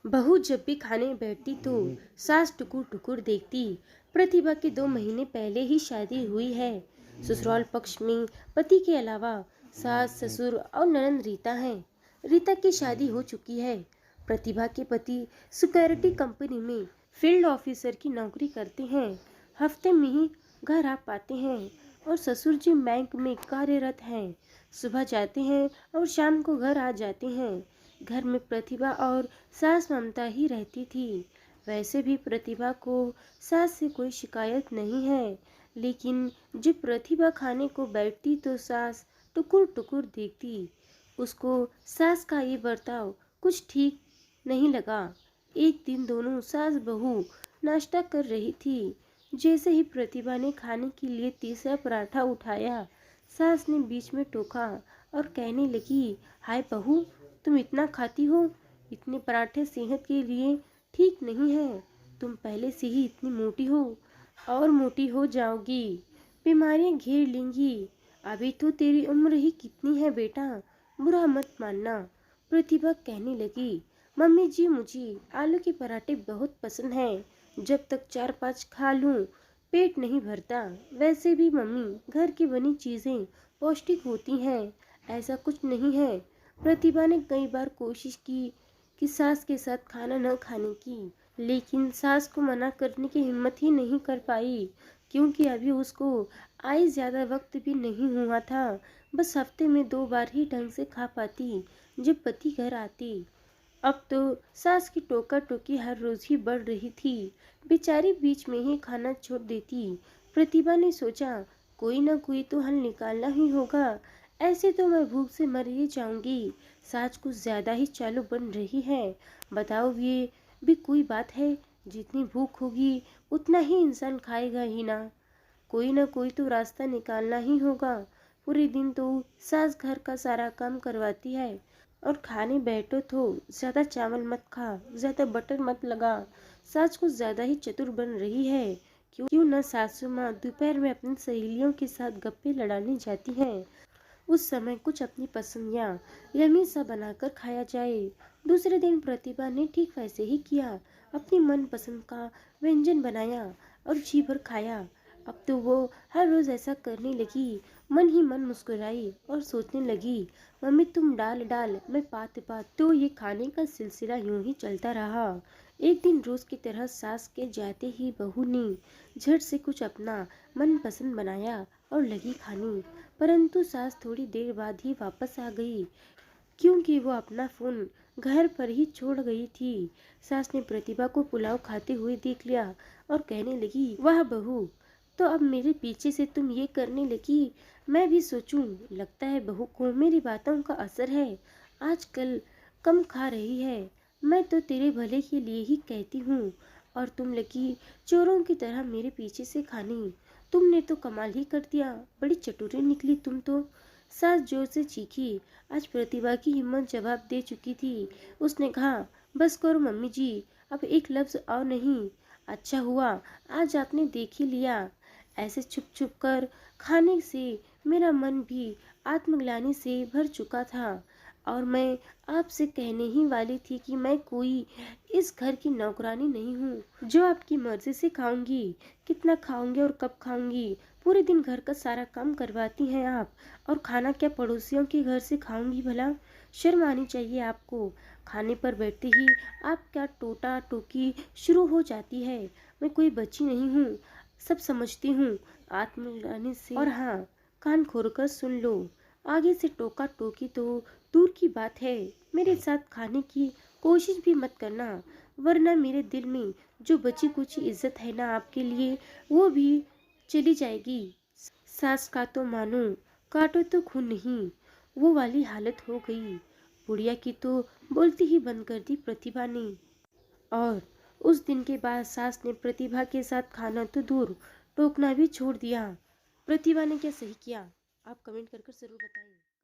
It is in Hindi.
बहू जब भी खाने बैठती तो सास टुकुर टुकुर देखती। प्रतिभा के 2 महीने पहले ही शादी हुई है। ससुराल पक्ष में पति के अलावा सास ससुर और ननद रीता है। रीता की शादी हो चुकी है। प्रतिभा के पति सिक्योरिटी कंपनी में फील्ड ऑफिसर की नौकरी करते हैं। हफ्ते में ही घर आ पाते हैं और ससुर जी बैंक में कार्यरत हैं। सुबह जाते हैं और शाम को घर आ जाते हैं। घर में प्रतिभा और सास ममता ही रहती थी। वैसे भी प्रतिभा को सास से कोई शिकायत नहीं है, लेकिन जब प्रतिभा खाने को बैठती तो सास टुकुर टुकुर देखती। उसको सास का ये बर्ताव कुछ ठीक नहीं लगा। एक दिन दोनों सास बहू नाश्ता कर रही थी। जैसे ही प्रतिभा ने खाने के लिए तीसरा पराठा उठाया, सास ने बीच में टोका और कहने लगी, हाय बहू, तुम इतना खाती हो? इतने पराठे सेहत के लिए ठीक नहीं है। तुम पहले से ही इतनी मोटी हो और मोटी हो जाओगी, बीमारियां घेर लेंगी। अभी तो तेरी उम्र ही कितनी है बेटा, बुरा मत मानना। प्रतिभा कहने लगी, मम्मी जी मुझे आलू के पराठे बहुत पसंद हैं। जब तक 4-5 खा लूं पेट नहीं भरता। वैसे भी मम्मी घर की बनी चीजें पौष्टिक होती हैं, ऐसा कुछ नहीं है। प्रतिभा ने कई बार कोशिश की कि सास के साथ खाना न खाने की, लेकिन सास को मना करने की हिम्मत ही नहीं कर पाई, क्योंकि अभी उसको आए ज़्यादा वक्त भी नहीं हुआ था। बस हफ्ते में 2 बार ही ढंग से खा पाती, जब पति घर आते। अब तो सास की टोका टोकी हर रोज ही बढ़ रही थी। बेचारी बीच में ही खाना छोड़ देती। प्रतिभा ने सोचा, कोई ना कोई तो हल निकालना ही होगा। ऐसे तो मैं भूख से मर ही जाऊंगी। सास कुछ ज्यादा ही चालू बन रही है। बताओ, ये भी कोई बात है? जितनी भूख होगी उतना ही इंसान खाएगा ही ना। कोई ना कोई तो रास्ता निकालना ही होगा। पूरे दिन तो सास घर का सारा काम करवाती है और खाने बैठो तो ज्यादा चावल मत खा, ज्यादा बटर मत लगा। सास कुछ ज्यादा ही चतुर बन रही है। क्यों न सासू माँ दोपहर में अपनी सहेलियों के साथ गप्पे लड़ाने जाती हैं। उस समय कुछ अपनी पसंद या यमी सा बनाकर खाया जाए। दूसरे दिन प्रतिभा ने ठीक वैसे ही किया। अपनी मन पसंद का व्यंजन बनाया और जी भर खाया। अब तो वो हर रोज ऐसा करने लगी। मन ही मन मुस्कुराई और सोचने लगी, मम्मी तुम डाल डाल मैं पात पात। तो ये खाने का सिलसिला यूं ही चलता रहा। एक दिन रोज की तरह सास के जाते ही बहू ने झट से कुछ अपना मन पसंद बनाया और लगी खाने। परंतु सास थोड़ी देर बाद ही वापस आ गई, क्योंकि वो अपना फोन घर पर ही छोड़ गई थी। सास ने प्रतिभा को पुलाव खाते हुए देख लिया और कहने लगी, वाह बहू, तो अब मेरे पीछे से तुम ये करने लगी। मैं भी सोचूं, लगता है बहू को मेरी बातों का असर है। आजकल कम खा रही है। मैं तो तेरे भले के लिए ही कहती हूँ, और तुम लगी चोरों की तरह मेरे पीछे से खाने। तुमने तो कमाल ही कर दिया, बड़ी चतुरी निकली तुम तो। सास जोर से चीखी। आज प्रतिभा की हिम्मत जवाब दे चुकी थी। उसने कहा, बस करो मम्मी जी, अब एक लफ्ज और नहीं। अच्छा हुआ आज आपने देख ही लिया। ऐसे छुप छुप कर खाने से मेरा मन भी आत्मग्लानि से भर चुका था, और मैं आपसे कहने ही वाली थी कि मैं कोई इस घर की नौकरानी नहीं हूँ जो आपकी मर्जी से खाऊंगी। कितना खाऊंगी और कब खाऊंगी? पूरे दिन घर का सारा काम करवाती हैं आप, और खाना क्या पड़ोसियों के घर से खाऊंगी भला? शर्म आनी चाहिए आपको। खाने पर बैठते ही आप क्या टोटा टोकी शुरू हो जाती है। मैं कोई बच्ची नहीं हूँ, सब समझती हूँ। आत्मग्लानि से, और हाँ, कान खोलकर सुन लो, आगे से टोका टोकी तो दूर की बात है, मेरे साथ खाने की कोशिश भी मत करना, वरना मेरे दिल में जो बची कुची इज्जत है ना आपके लिए, वो भी चली जाएगी। सास का तो मानो काटो तो खून नहीं, वो वाली हालत हो गई। बुढ़िया की तो बोलती ही बंद कर दी प्रतिभा ने। और उस दिन के बाद सास ने प्रतिभा के साथ खाना तो दूर, टोकना भी छोड़ दिया। प्रतिभा ने क्या सही किया? आप कमेंट कर जरूर बताएं।